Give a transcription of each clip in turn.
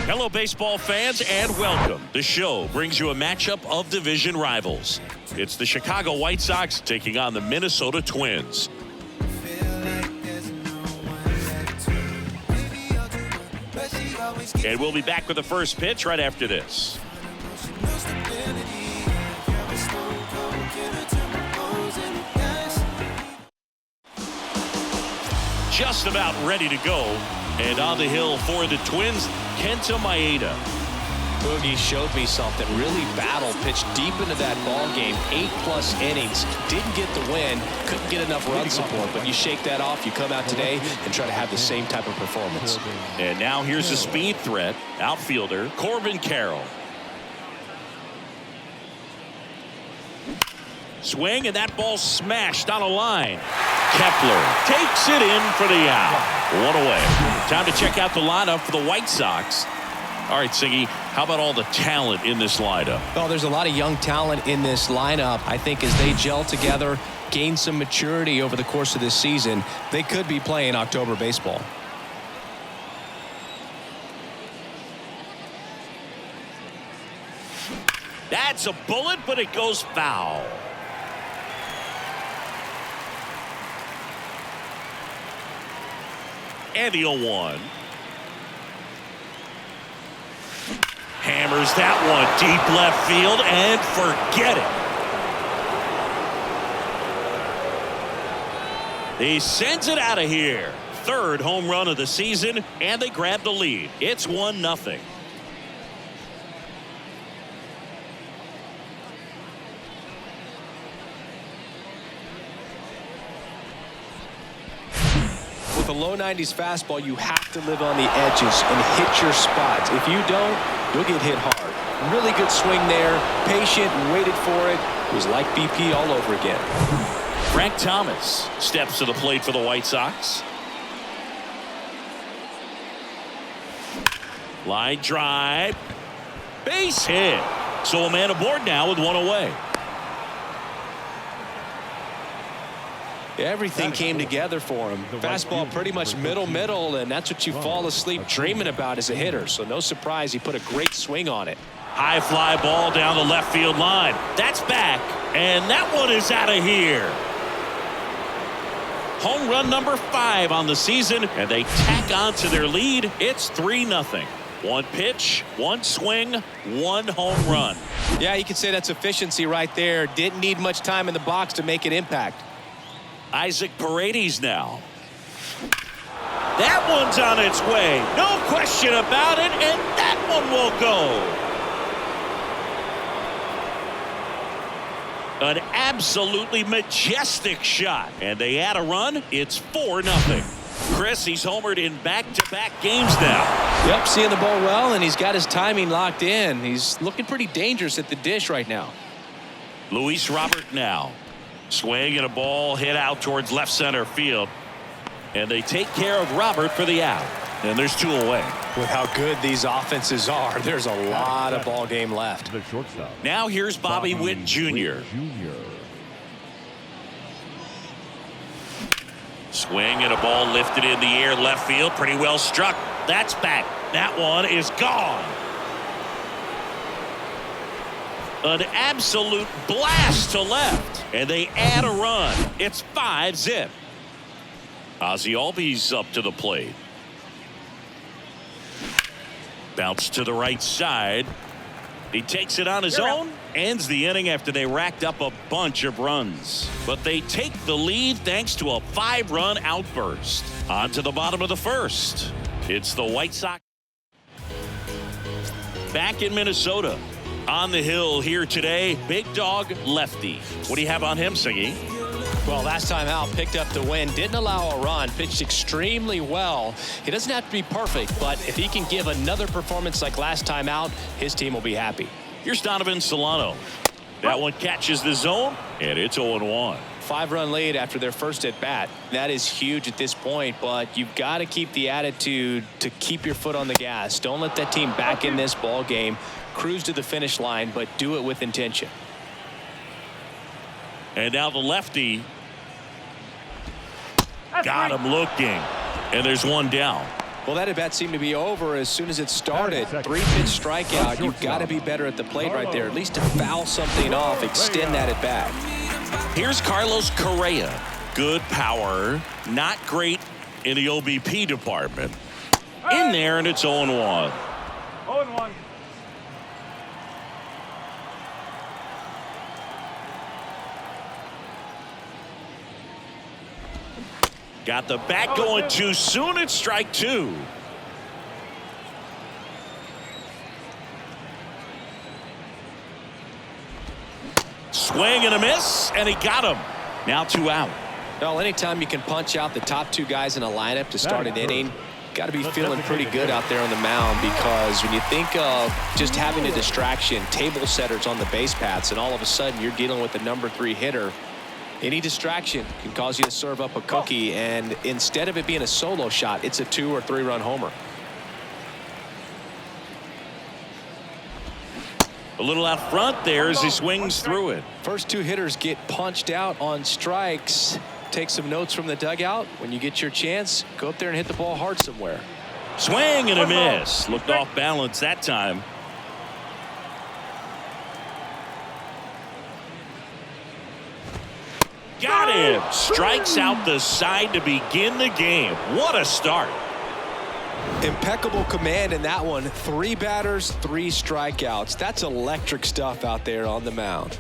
Hello, baseball fans, and welcome. The show brings you a matchup of division rivals. It's the Chicago White Sox taking on the Minnesota Twins. And we'll be back with the first pitch right after this. Just about ready to go. And on the hill for the Twins, Kenta Maeda. Boogie showed me something. Really battled, pitched deep into that ball game. 8+ innings. Didn't get the win. Couldn't get enough run support. But you shake that off. You come out today and try to have the same type of performance. And now here's the speed threat. Outfielder Corbin Carroll. Swing, and that ball smashed on a line. Kepler takes it in for the out. One away. Time to check out the lineup for the White Sox. All right, Siggy, how about all the talent in this lineup? Well, there's a lot of young talent in this lineup. I think as they gel together, gain some maturity over the course of this season, they could be playing October baseball. That's a bullet, but it goes foul. And the 0-1. Hammers that one deep left field and forget it. He sends it out of here. Third home run of the season, and they grab the lead. It's 1-0. With a low 90s fastball, you have to live on the edges and hit your spots. If you don't, you'll get hit hard. Really good swing there. Patient and waited for it. It was like BP all over again. Frank Thomas steps to the plate for the White Sox. Line drive. Base hit. So a man aboard now with one away. Everything came together for him. Fastball pretty much middle, and that's what you fall asleep dreaming about as a hitter. So no surprise he put a great swing on it. High fly ball down the left field line. That's back, and that one is out of here. Home run number 5 on the season, and they tack on to their lead. It's 3-0. One pitch, one swing, one home run. Yeah, you could say that's efficiency right there. Didn't need much time in the box to make an impact. Isaac Paredes now. That one's on its way. No question about it, and that one will go. An absolutely majestic shot. And they add a run. It's 4-0. Chris, he's homered in back-to-back games now. Yep, seeing the ball well, and he's got his timing locked in. He's looking pretty dangerous at the dish right now. Luis Robert now. Swing and a ball hit out towards left center field. And they take care of Robert for the out. And there's 2 away. With how good these offenses are, there's a lot of ball game left. Now here's Bobby Witt Jr. Swing and a ball lifted in the air left field. Pretty well struck. That's back. That one is gone. An absolute blast to left. And they add a run. It's 5-0. Ozzie Albies up to the plate. Bounce to the right side. He takes it on his own. Ends the inning after they racked up a bunch of runs. But they take the lead thanks to a 5-run outburst. On to the bottom of the first. It's the White Sox back in Minnesota. On the hill here today, big dog lefty. What do you have on him, Siggy? Well, last time out, picked up the win, didn't allow a run, pitched extremely well. He doesn't have to be perfect, but if he can give another performance like last time out, his team will be happy. Here's Donovan Solano. That one catches the zone, and it's 0-1. 5-run lead after their first at bat. That is huge at this point, but you've got to keep the attitude to keep your foot on the gas. Don't let that team back in this ball game. Cruise to the finish line, but do it with intention. And now the lefty got him looking. And there's one down. Well, that at-bat seemed to be over as soon as it started. 3-pitch strikeout. You've got to be better at the plate right there, at least to foul something off, extend that at-bat. Here's Carlos Correa. Good power, not great in the OBP department. In there, and it's 0-1. 0-1. Got the bat going too soon. It's strike 2. Swing and a miss, and he got him. Now 2 out. Well, anytime you can punch out the top 2 guys in a lineup to start an inning, got to be feeling pretty good out there on the mound, because when you think of just having a distraction, table setters on the base paths, and all of a sudden you're dealing with the number 3 hitter, any distraction can cause you to serve up a cookie, and instead of it being a solo shot, it's a 2 or 3 run homer. A little out front there as he swings through it. First 2 hitters get punched out on strikes. Take some notes from the dugout. When you get your chance, go up there and hit the ball hard somewhere. Swing and a miss. Looked off balance that time. Got him. Strikes out the side to begin the game. What a start. Impeccable command in that one. 3 batters, 3 strikeouts. That's electric stuff out there on the mound.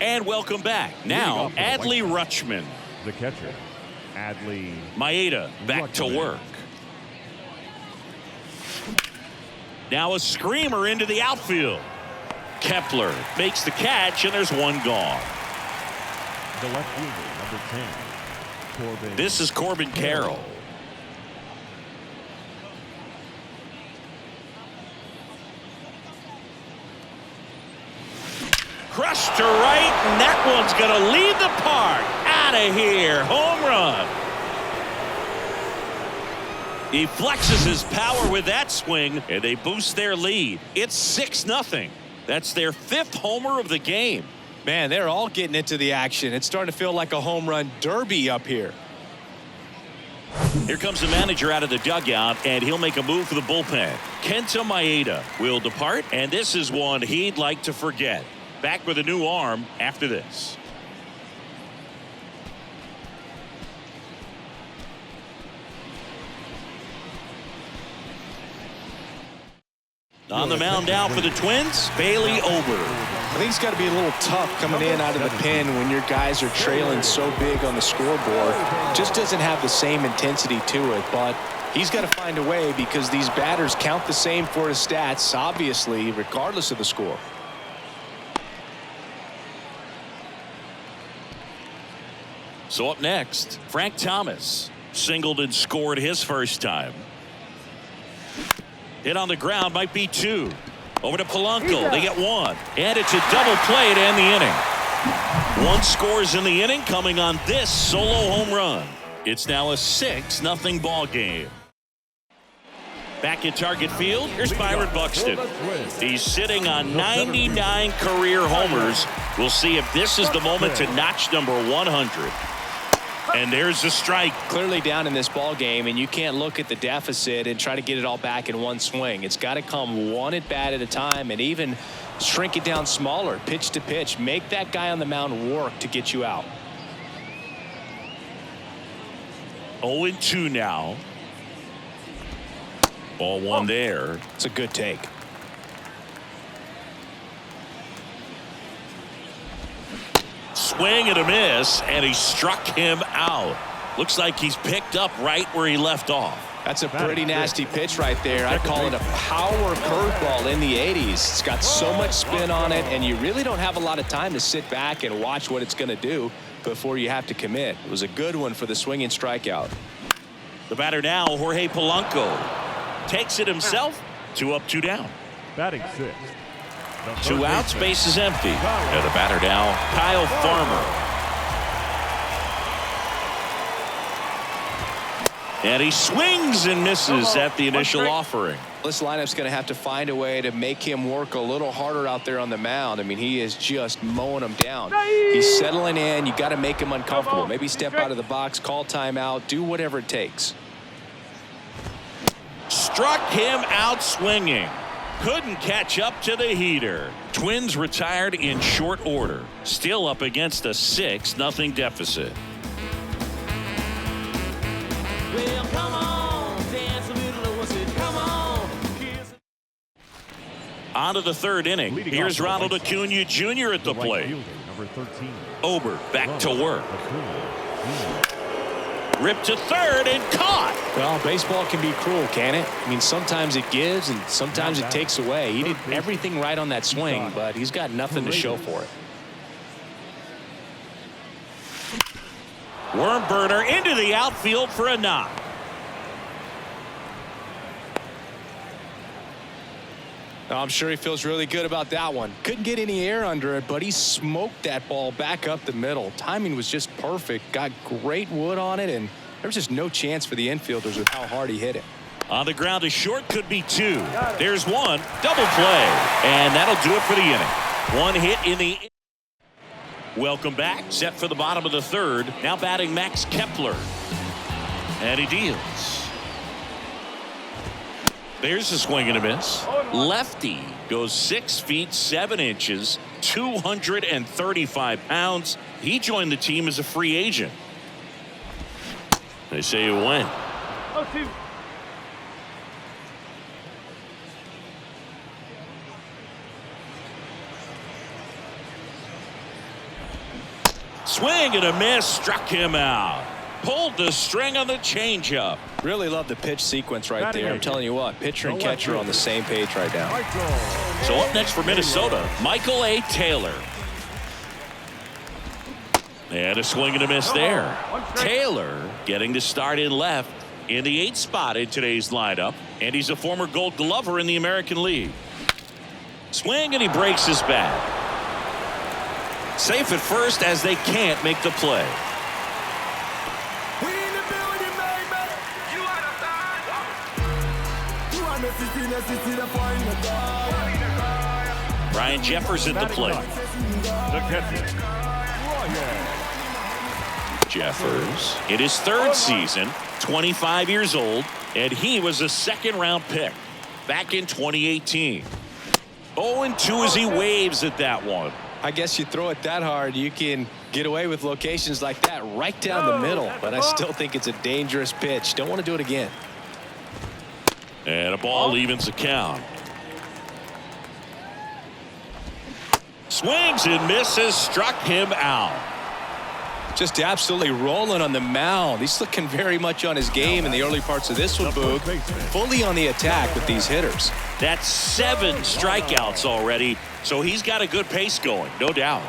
And welcome back. Now, Adley Rutschman. The catcher, Adley Maeda back to work. Now a screamer into the outfield. Kepler makes the catch, and there's 1 gone. The left fielder, number 10, Corbin. This is Corbin Carroll. Crushed to right, and that one's going to leave the park. Out of here. Home run. He flexes his power with that swing, and they boost their lead. It's 6-0. That's their 5th homer of the game. Man, they're all getting into the action. It's starting to feel like a home run derby up here. Here comes the manager out of the dugout, and he'll make a move for the bullpen. Kenta Maeda will depart, and this is one he'd like to forget. Back with a new arm after this. On the mound now for the Twins, Bailey Ober. I think it's got to be a little tough coming in out of the pen when your guys are trailing so big on the scoreboard. Just doesn't have the same intensity to it, but he's got to find a way, because these batters count the same for his stats, obviously, regardless of the score. So up next, Frank Thomas singled and scored his first time. Hit on the ground, might be 2. Over to Polanco. They get 1. And it's a double play to end the inning. 1 scores in the inning, coming on this solo home run. It's now a 6-0 ball game. Back at Target Field, here's Byron Buxton. He's sitting on 99 career homers. We'll see if this is the moment to notch number 100. And there's a strike. Clearly down in this ball game, and you can't look at the deficit and try to get it all back in one swing. It's got to come 1 at bat at a time, and even shrink it down smaller, pitch to pitch. Make that guy on the mound work to get you out. 0-2 now. Ball 1 there. It's a good take. Swing and a miss, and he struck him out. Looks like he's picked up right where he left off. That's a pretty nasty pitch right there. I'd call it a power curveball in the 80s. It's got so much spin on it, and you really don't have a lot of time to sit back and watch what it's going to do before you have to commit. It was a good one for the swinging strikeout. The batter now, Jorge Polanco, takes it himself. 2 up, 2 down. Batting 6. 2 outs, base is empty. And the batter now, Kyle Farmer. And he swings and misses at the initial offering. This lineup's going to have to find a way to make him work a little harder out there on the mound. I mean, he is just mowing them down. He's settling in. You got to make him uncomfortable. Maybe step out of the box, call timeout, do whatever it takes. Struck him out swinging. Couldn't catch up to the heater. Twins retired in short order. Still up against a 6-0 deficit. Well, come on, dance a little, what's it? Come on. On to the third inning. Here's Ronald Acuna Jr. at the plate. Number 13. Ober back to work. Ripped to third and caught. Well, baseball can be cruel, can it? I mean, sometimes it gives and sometimes it takes away. He did everything right on that swing, but he's got nothing to show for it. Worm burner into the outfield for a knock. I'm sure he feels really good about that one. Couldn't get any air under it, but he smoked that ball back up the middle. Timing was just perfect. Got great wood on it, and there was just no chance for the infielders with how hard he hit it. On the ground to short, could be two. There's one. Double play. And that'll do it for the inning. One hit in the inning. Welcome back. Set for the bottom of the third. Now batting Max Kepler. And he deals. There's a swing and a miss. Lefty goes 6 feet 7 inches, 235 pounds. He joined the team as a free agent. They say he went. Swing and a miss, struck him out. Pulled the string on the changeup. Really love the pitch sequence right there. I'm telling you what, pitcher and catcher are on the same page right now. So up next for Minnesota, Michael A. Taylor. And a swing and a miss there. Taylor getting to start in left in the 8th spot in today's lineup. And he's a former Gold Glover in the American League. Swing and he breaks his bat. Safe at first as they can't make the play. Brian Jeffers at the plate. Jeffers in his 3rd season, 25 years old, and he was a 2nd-round pick back in 2018. 0-2 as he waves at that one. I guess you throw it that hard, you can get away with locations like that right down the middle, but I still think it's a dangerous pitch. Don't want to do it again. And a ball evens the count. Swings and misses, struck him out. Just absolutely rolling on the mound. He's looking very much on his game in the early parts of this one, Boog. Fully on the attack with these hitters. That's 7 strikeouts already, so he's got a good pace going, no doubt.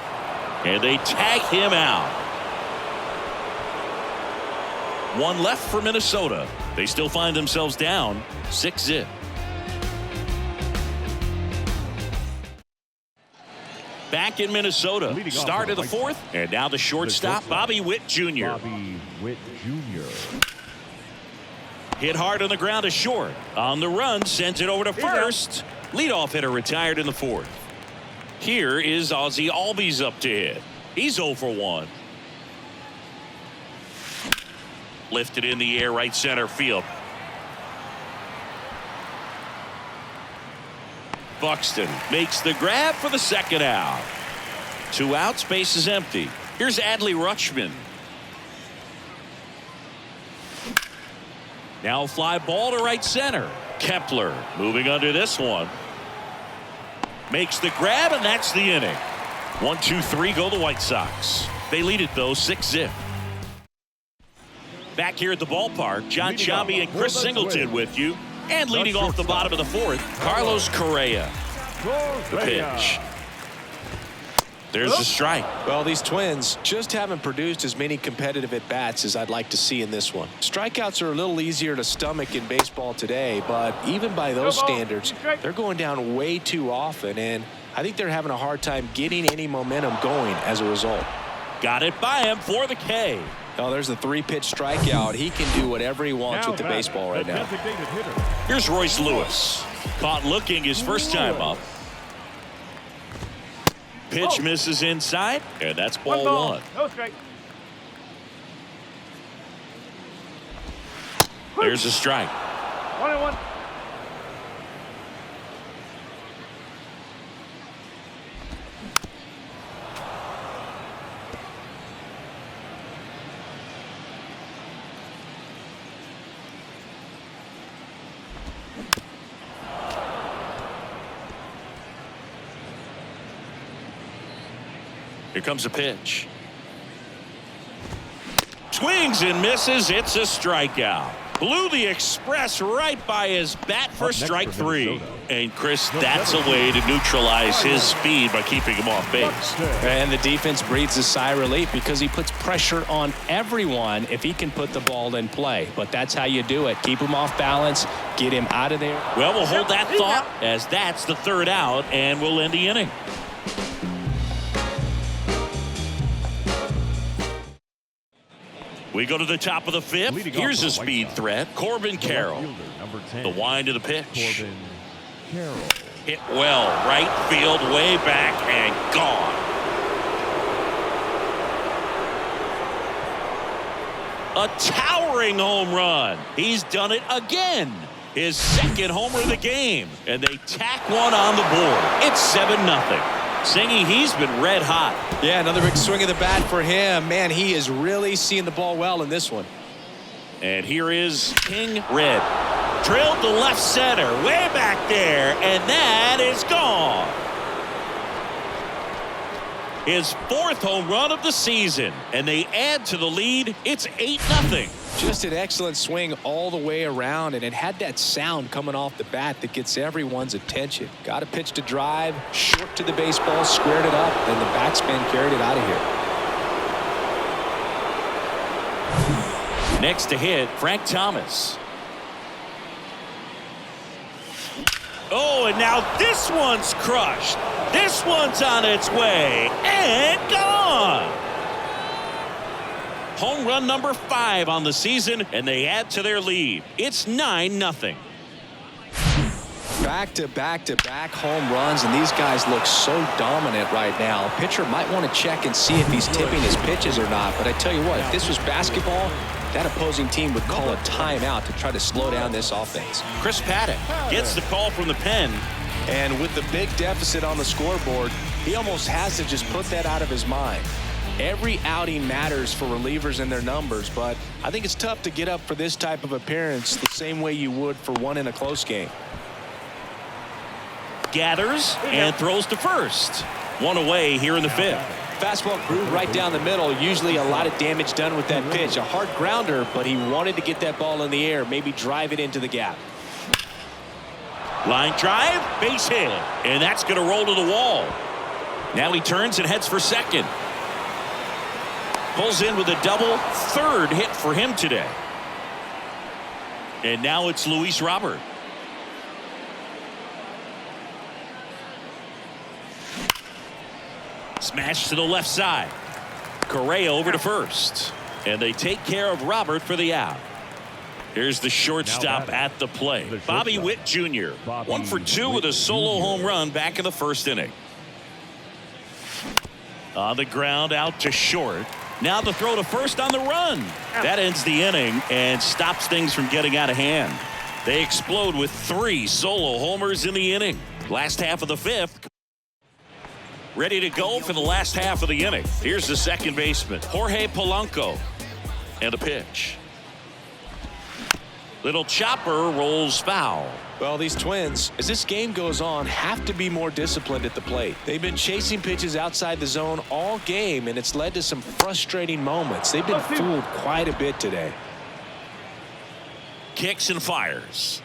And they tag him out. One left for Minnesota. They still find themselves down 6-0. Back in Minnesota, start of the 4th, and now the shortstop, Bobby Witt Jr. Bobby Witt Jr. Hit hard on the ground to short. On the run, sends it over to first. Leadoff hitter retired in the 4th. Here is Ozzie Albies up to hit. He's 0 for 1. Lifted in the air, right center field. Buxton makes the grab for the 2nd out. 2 outs, base is empty. Here's Adley Rutschman. Now fly ball to right center. Kepler moving under this one. Makes the grab, and that's the inning. 1-2-3 go the White Sox. They lead it though 6-0. Back here at the ballpark, John Chambi and Chris Singleton with you. And leading off the bottom of the 4th, Carlos Correa. The pitch. There's the strike. Well, these Twins just haven't produced as many competitive at-bats as I'd like to see in this one. Strikeouts are a little easier to stomach in baseball today, but even by those standards, they're going down way too often, and I think they're having a hard time getting any momentum going as a result. Got it by him for the K. Oh, there's a 3-pitch strikeout. He can do whatever he wants with the baseball right now. Here's Royce Lewis. Caught looking his first time up. Pitch misses inside, and that's ball one. No strike. There's a strike. 1-1. Here comes a pitch. Swings and misses. It's a strikeout. Blew the express right by his bat for strike 3. And Chris, that's a way to neutralize his speed by keeping him off base. And the defense breathes a sigh of relief because he puts pressure on everyone if he can put the ball in play. But that's how you do it. Keep him off balance. Get him out of there. Well, we'll hold that thought as that's the 3rd out, and we'll end the inning. We go to the top of the 5th. Here's a speed threat. Corbin Carroll. The wind of the pitch. Hit well. Right field, way back, and gone. A towering home run. He's done it again. His 2nd homer of the game. And they tack one on the board. It's 7-0. Singy, he's been red hot. Yeah, another big swing of the bat for him. Man, he is really seeing the ball well in this one. And here is King Red. Drilled to left center, way back there, and that is gone. His 4th home run of the season, and they add to the lead. It's 8-0. Just an excellent swing all the way around, and it had that sound coming off the bat that gets everyone's attention. Got a pitch to drive, short to the baseball, squared it up, and the backspin carried it out of here. Next to hit, Frank Thomas. Oh, and now this one's crushed. This one's on its way and gone. Home run number 5 on the season, and they add to their lead. It's 9-0. Back-to-back-to-back home runs, and these guys look so dominant right now. A pitcher might want to check and see if he's tipping his pitches or not, but I tell you what, if this was basketball, that opposing team would call a timeout to try to slow down this offense. Chris Paddock gets the call from the pen. And with the big deficit on the scoreboard, he almost has to just put that out of his mind. Every outing matters for relievers and their numbers, but I think it's tough to get up for this type of appearance the same way you would for one in a close game. Gathers and throws to first. One away here in the 5th. Fastball groove right down the middle. Usually a lot of damage done with that pitch. A hard grounder, but he wanted to get that ball in the air, maybe drive it into the gap. Line drive, base hit, and that's going to roll to the wall. Now he turns and heads for second. Pulls in with a double, 3rd hit for him today. And now it's Luis Robert. Smash to the left side. Correa over to first. And they take care of Robert for the out. Here's the shortstop at the plate. Bobby Witt Jr. 1 for 2 with a solo home run back in the 1st inning. On the ground out to short. Now the throw to first on the run. That ends the inning and stops things from getting out of hand. They explode with 3 solo homers in the inning. Last half of the 5th. Ready to go for the last half of the inning. Here's the second baseman, Jorge Polanco. And a pitch. Little chopper rolls foul. Well, these Twins, as this game goes on, have to be more disciplined at the plate. They've been chasing pitches outside the zone all game, and it's led to some frustrating moments. They've been fooled quite a bit today. Kicks and fires.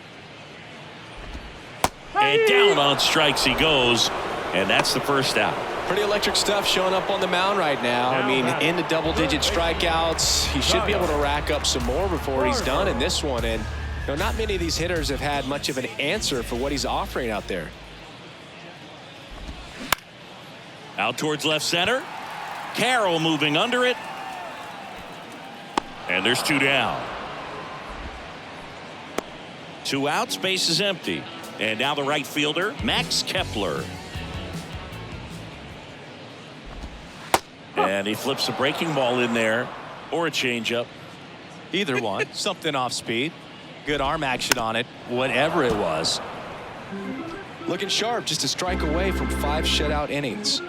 And down on strikes he goes, and that's the 1st out. Pretty electric stuff showing up on the mound right now. I mean, into double-digit strikeouts. He should be able to rack up some more before he's done in this one. And you know, not many of these hitters have had much of an answer for what he's offering out there. Out towards left center. Carroll moving under it. And there's 2 down. 2 outs, base is empty. And now the right fielder, Max Kepler. And he flips a breaking ball in there, or a changeup. Either one. Something off speed. Good arm action on it, whatever it was. Looking sharp, just a strike away from 5 shutout innings.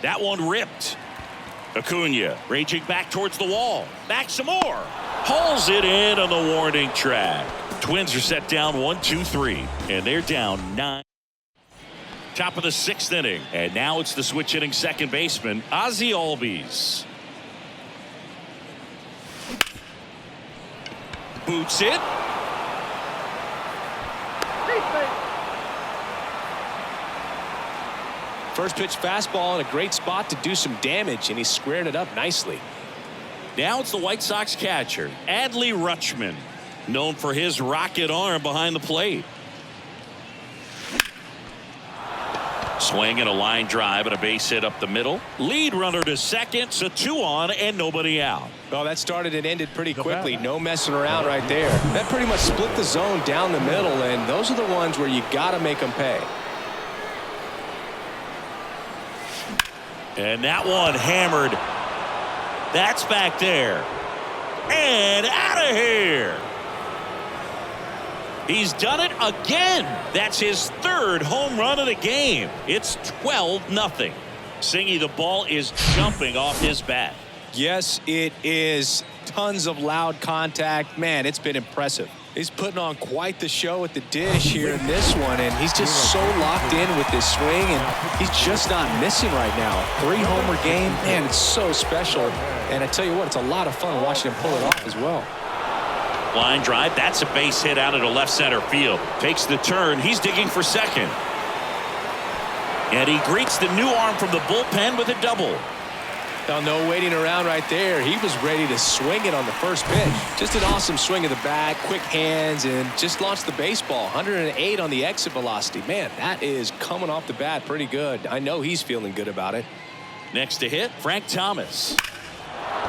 That one ripped. Acuna raging back towards the wall. Back some more. Hauls it in on the warning track. Twins are set down 1-2-3, and they're down 9. Top of the 6th inning, and now it's the switch hitting second baseman, Ozzie Albies. Boots it. First pitch fastball in a great spot to do some damage, and he squared it up nicely. Now it's the White Sox catcher, Adley Rutschman, known for his rocket arm behind the plate. Swing and a line drive and a base hit up the middle. Lead runner to second, so 2 on and nobody out. Well, that started and ended pretty quickly. No messing around right there. That pretty much split the zone down the middle, and those are the ones where you got to make them pay. And that one hammered. That's back there. And out of here. He's done it again. That's his 3rd home run of the game. It's 12-0. Singy, the ball is jumping off his bat. Yes, it is. Tons of loud contact. Man, it's been impressive. He's putting on quite the show at the dish here in this one, and he's just so locked in with this swing, and he's just not missing right now. 3-homer game, man, it's so special. And I tell you what, it's a lot of fun watching him pull it off as well. Line drive, that's a base hit out into left center field. Takes the turn, he's digging for second. And he greets the new arm from the bullpen with a double. Now, no waiting around right there. He was ready to swing it on the first pitch. Just an awesome swing of the bat, quick hands, and just launched the baseball. 108 on the exit velocity. Man, that is coming off the bat pretty good. I know he's feeling good about it. Next to hit, Frank Thomas.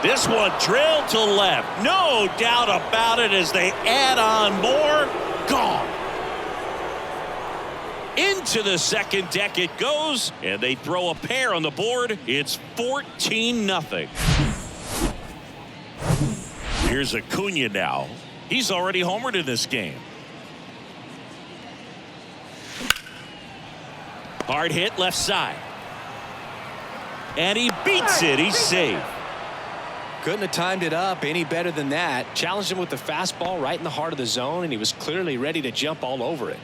This one drilled to left. No doubt about it as they add on more. Gone. Into the second deck it goes, and they throw a pair on the board. It's 14-0. Here's Acuna now. He's already homered in this game. Hard hit left side. And he beats it. He's safe. Couldn't have timed it up any better than that. Challenged him with the fastball right in the heart of the zone, and he was clearly ready to jump all over it.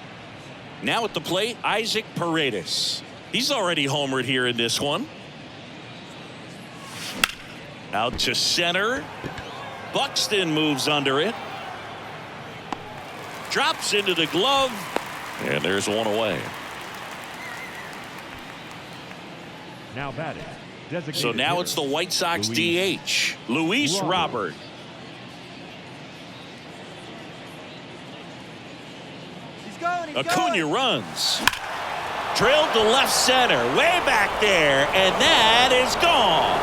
Now at the plate, Isaac Paredes. He's already homered here in this one. Out to center. Buxton moves under it. Drops into the glove. And there's one away. Now batting. So now it's the White Sox DH, Luis Robert. Acuna runs. Drilled to left center, way back there, and that is gone.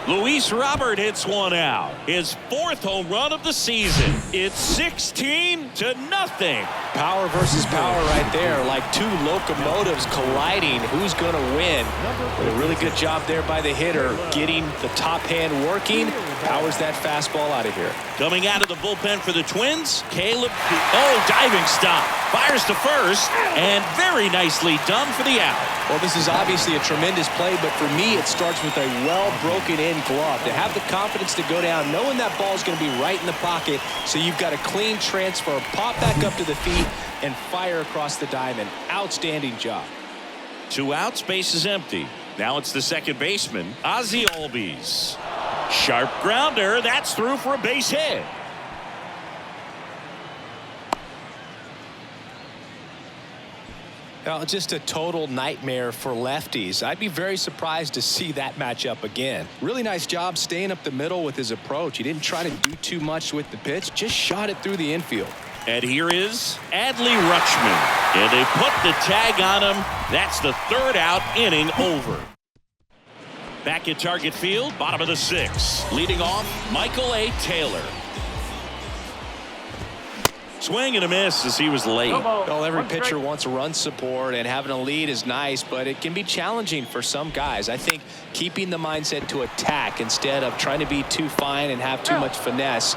Luis Robert hits one out. His 4th home run of the season. It's 16-0. Power versus power right there, like 2 locomotives colliding. Who's going to win? But a really good job there by the hitter, getting the top hand working. Powers that fastball out of here. Coming out of the bullpen for the Twins, Caleb. Oh, diving stop. Fires to first, and very nicely done for the out. Well, this is obviously a tremendous play, but for me, it starts with a well-broken-in glove. To have the confidence to go down, knowing that ball is going to be right in the pocket, so you've got a clean transfer, pop back up to the feet, and fire across the diamond. Outstanding job. 2 outs, base is empty. Now it's the second baseman, Ozzie Albies. Sharp grounder, that's through for a base hit. Well, just a total nightmare for lefties. I'd be very surprised to see that matchup again. Really nice job staying up the middle with his approach. He didn't try to do too much with the pitch, just shot it through the infield. And here is Adley Rutschman. And they put the tag on him. That's the third out, inning over. Back at Target Field, bottom of the sixth. Leading off, Michael A. Taylor. Swing and a miss as he was late. Well, every pitcher wants run support, and having a lead is nice, but it can be challenging for some guys. I think keeping the mindset to attack instead of trying to be too fine and have too much finesse.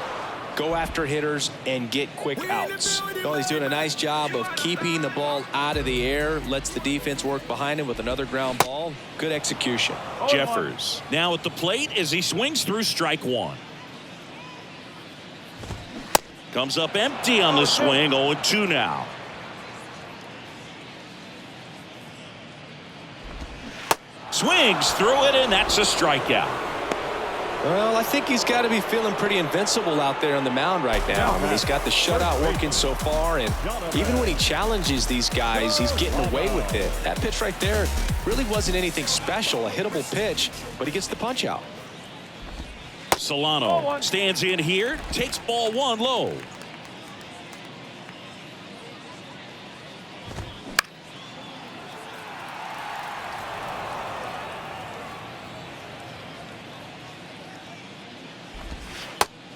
Go after hitters and get quick outs. Well, he's doing a nice job of keeping the ball out of the air. Lets the defense work behind him with another ground ball. Good execution. Jeffers now at the plate as he swings through strike one. Comes up empty on the swing. 0-2 now. Swings through it, and that's a strikeout. Well, I think he's got to be feeling pretty invincible out there on the mound right now. I mean, he's got the shutout working so far, and even when he challenges these guys, he's getting away with it. That pitch right there really wasn't anything special, a hittable pitch, but he gets the punch out. Solano stands in here, takes ball one low.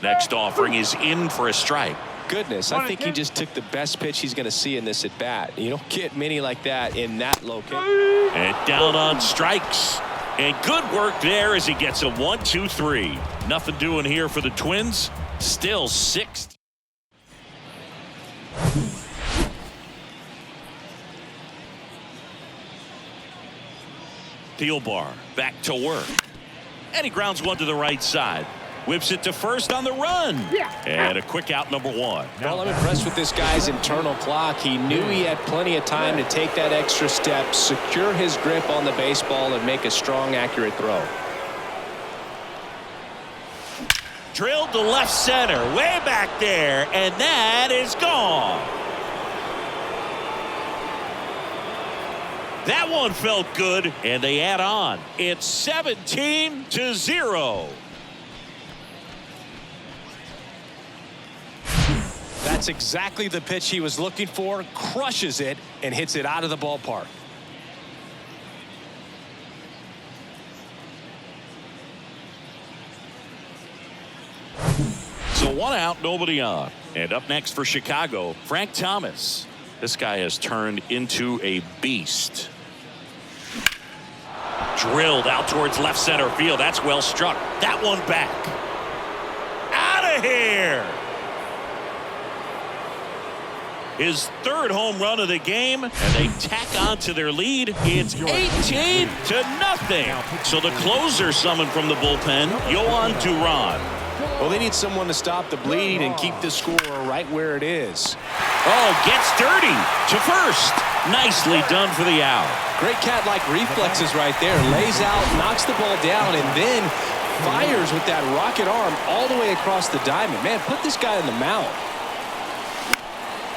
Next offering is in for a strike. Goodness, I think he just took the best pitch he's going to see in this at bat. You don't get many like that in that location. And down on strikes. And good work there as he gets a 1-2-3. Nothing doing here for the Twins. Still sixth. Thielbar back to work. And he grounds one to the right side. Whips it to first on the run. And a quick out, number one. Well, I'm impressed with this guy's internal clock. He knew he had plenty of time to take that extra step, secure his grip on the baseball, and make a strong, accurate throw. Drilled to left center, way back there, and that is gone. That one felt good, and they add on. It's 17-0. That's exactly the pitch he was looking for. Crushes it and hits it out of the ballpark. So one out, nobody on. And up next for Chicago, Frank Thomas. This guy has turned into a beast. Drilled out towards left center field. That's well struck. That one back. Out of here. His third home run of the game, and they tack on to their lead. It's 18-0. So the closer summoned from the bullpen, Yohan Duran. Well, they need someone to stop the bleed and keep the score right where it is. Oh, gets dirty to first. Nicely done for the out. Great cat-like reflexes right there. Lays out, knocks the ball down, and then fires with that rocket arm all the way across the diamond. Man, put this guy in the mound.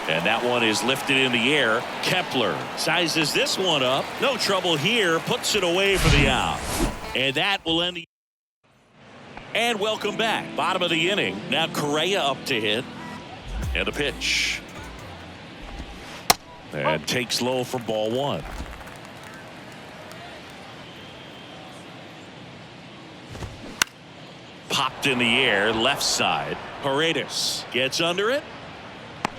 And that one is lifted in the air. Kepler sizes this one up. No trouble here. Puts it away for the out. And that will end the. And welcome back. Bottom of the inning. Now Correa up to hit. And the pitch. And takes low for ball one. Popped in the air. Left side. Paredes gets under it.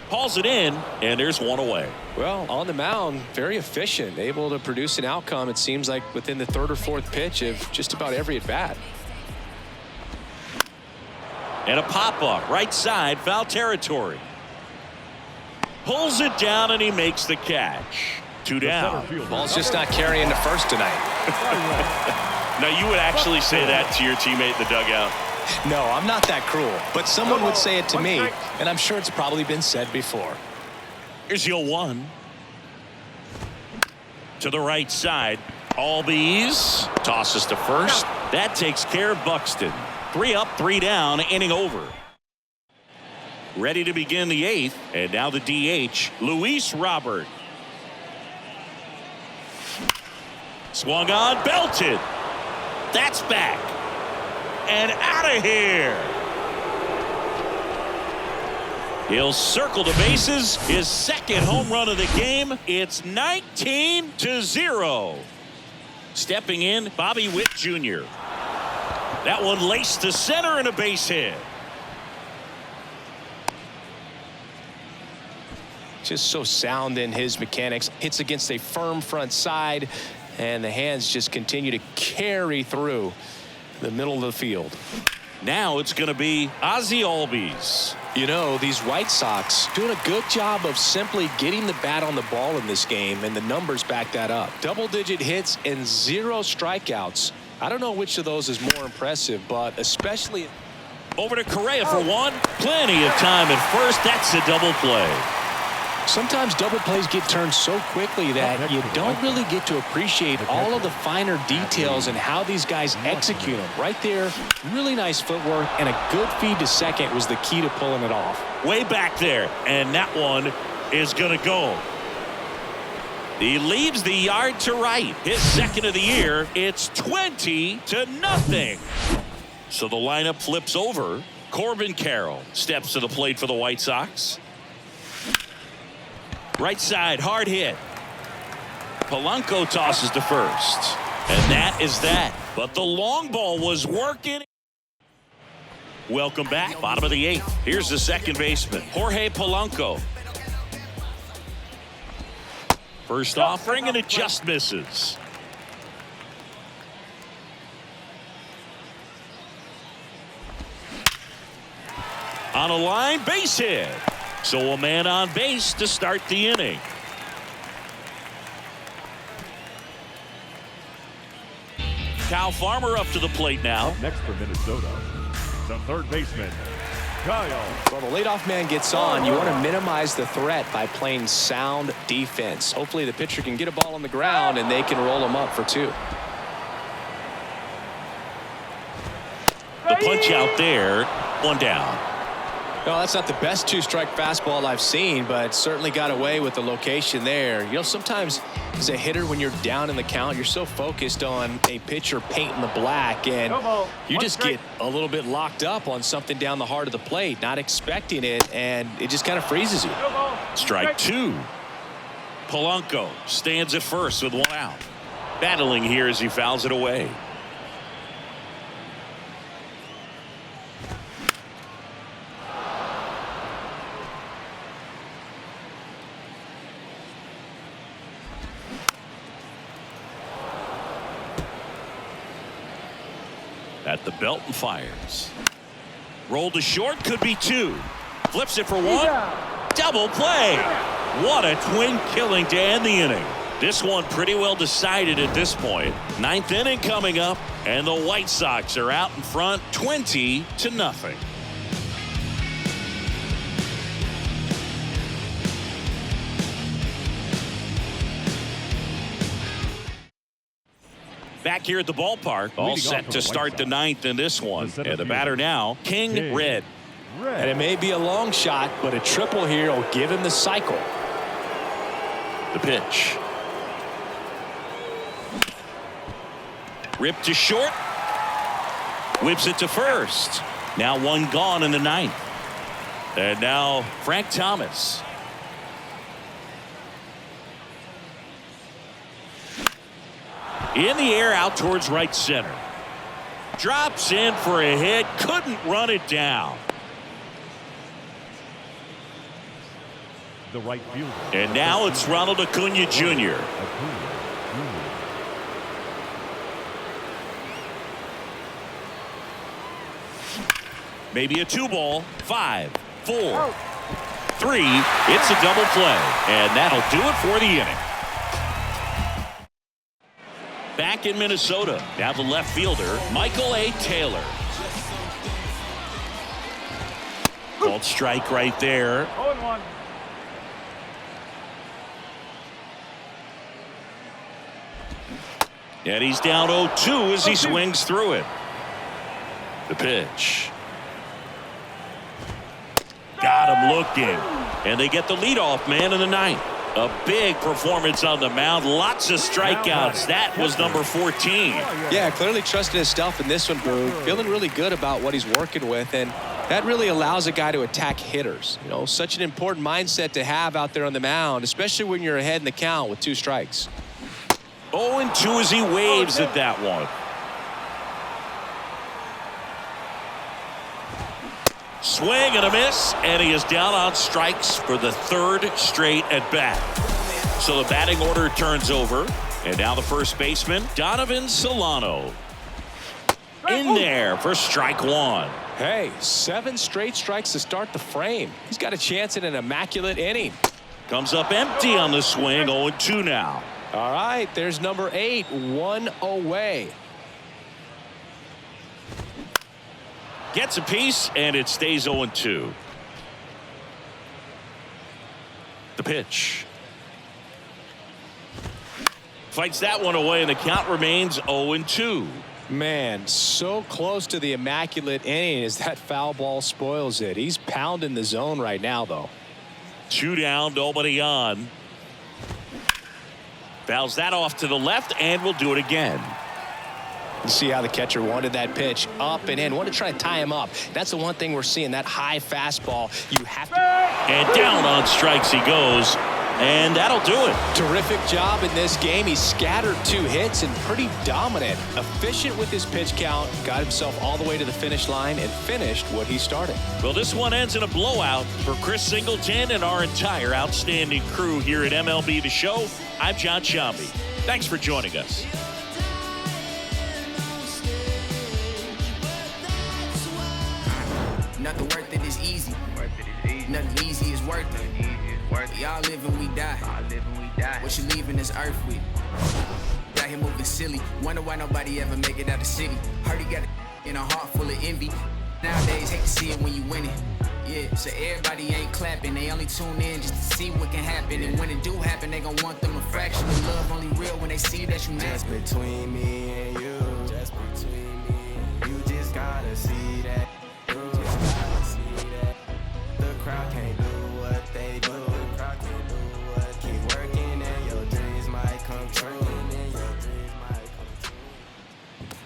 Hauls it in, and there's one away. Well, on the mound, very efficient, able to produce an outcome, it seems like, within the third or fourth pitch of just about every at-bat. And a pop-up, right side, foul territory. Pulls it down, and he makes the catch. Two down. Ball's just not carrying to first tonight. Now, you would actually say that to your teammate in the dugout? No, I'm not that cruel, but someone would say it to me, and I'm sure it's probably been said before. Here's 0-1. To the right side. Albies tosses to first. That takes care of Buxton. 3 up, 3 down, inning over. Ready to begin the 8th, and now the DH, Luis Robert. Swung on, belted. That's back. And out of here. He'll circle the bases. His second home run of the game. It's 19-0. Stepping in, Bobby Witt Jr. That one laced to center and a base hit. Just so sound in his mechanics. Hits against a firm front side, and the hands just continue to carry through the middle of the field. Now it's going to be Ozzie Albies. You know, these White Sox doing a good job of simply getting the bat on the ball in this game, and the numbers back that up. Double-digit hits and 0 strikeouts. I don't know which of those is more impressive, but especially... Over to Correa for one. Plenty of time at first. That's a double play. Sometimes double plays get turned so quickly that you don't really get to appreciate all of the finer details and how these guys execute them. Right there, really nice footwork, and a good feed to second was the key to pulling it off. Way back there, and that one is going to go. He leaves the yard to right. His second of the year. It's 20-0. So the lineup flips over. Corbin Carroll steps to the plate for the White Sox. Right side, hard hit. Polanco tosses to first. And that is that. But the long ball was working. Welcome back. Bottom of the 8th. Here's the second baseman, Jorge Polanco. First offering, and it just misses. On a line, base hit. So a man on base to start the inning. Kyle Farmer up to the plate now. Next for Minnesota, the third baseman, Kyle. Well, the leadoff man gets on. You want to minimize the threat by playing sound defense. Hopefully the pitcher can get a ball on the ground and they can roll him up for 2. The punch out there, 1 down. No, that's not the best 2-strike fastball I've seen, but certainly got away with the location there. You know, sometimes as a hitter, when you're down in the count, you're so focused on a pitcher painting the black, and you just get a little bit locked up on something down the heart of the plate, not expecting it, and it just kind of freezes you. Strike 2. Polanco stands at first with 1 out. Battling here as he fouls it away. At the belt and fires. Rolled to short, could be 2. Flips it for 1. Double play. What a twin killing to end the inning. This one pretty well decided at this point. 9th inning coming up, and the White Sox are out in front 20-0. Back here at the ballpark, all set to start the 9th in this one. And the batter now, King Red. And it may be a long shot, but a triple here will give him the cycle. The pitch. Ripped to short. Whips it to first. Now 1 gone in the 9th. And now Frank Thomas. In the air out towards right center. Drops in for a hit. Couldn't run it down. The right fielder. And now it's Ronald Acuna Jr. Maybe a 2-ball. 5, 4, 3. It's a double play. And that'll do it for the inning. Back in Minnesota, now the left fielder, Michael A. Taylor. Called strike right there. 0-1. And he's down 0-2 as he swings through it. The pitch. Got him looking. And they get the leadoff man in the 9th. A big performance on the mound. Lots of strikeouts. That was number 14. Yeah, clearly trusting his stuff in this one, Boo. Feeling really good about what he's working with. And That really allows a guy to attack hitters. You know, such an important mindset to have out there on the mound, especially when you're ahead in the count with 2 strikes. 0-2 as he waves at that one. Swing and a miss, and he is down on strikes for the 3rd straight at bat. So the batting order turns over, and now the first baseman, Donovan Solano. In there for strike 1. Hey, 7 straight strikes to start the frame. He's got a chance at an immaculate inning. Comes up empty on the swing, 0-2 now. All right, there's number 8, 1 away. Gets a piece, and it stays 0-2. The pitch. Fights that one away, and the count remains 0-2. Man, so close to the immaculate inning as that foul ball spoils it. He's pounding the zone right now, though. 2 down, nobody on. Fouls that off to the left, and will do it again. You see how the catcher wanted that pitch up and in. Want to try to tie him up. That's the one thing we're seeing, that high fastball. You have to. And down on strikes he goes. And that'll do it. Terrific job in this game. He scattered 2 hits and pretty dominant. Efficient with his pitch count. Got himself all the way to the finish line and finished what he started. Well, this one ends in a blowout for Chris Singleton and our entire outstanding crew here at MLB The Show. I'm John Shambi. Thanks for joining us. Nothing worth it is easy. Nothing easy is worth it. Y'all live and we die. What you leaving this earth with? Got him moving silly. Wonder why nobody ever make it out the city. Heard he got in a heart full of envy. Nowadays hate to see it when you win it. Yeah, so everybody ain't clapping. They only tune in just to see what can happen. And when it do happen, they gon' want them a fraction of love. Only real when they see that you mad. Just between me and you. Just between me and you. Just gotta see that. The crowd can't do what they do. The crowd can't do what. Keep working and your dreams might come true.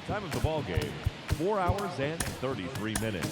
Time of the ball game, 4 hours and 33 minutes.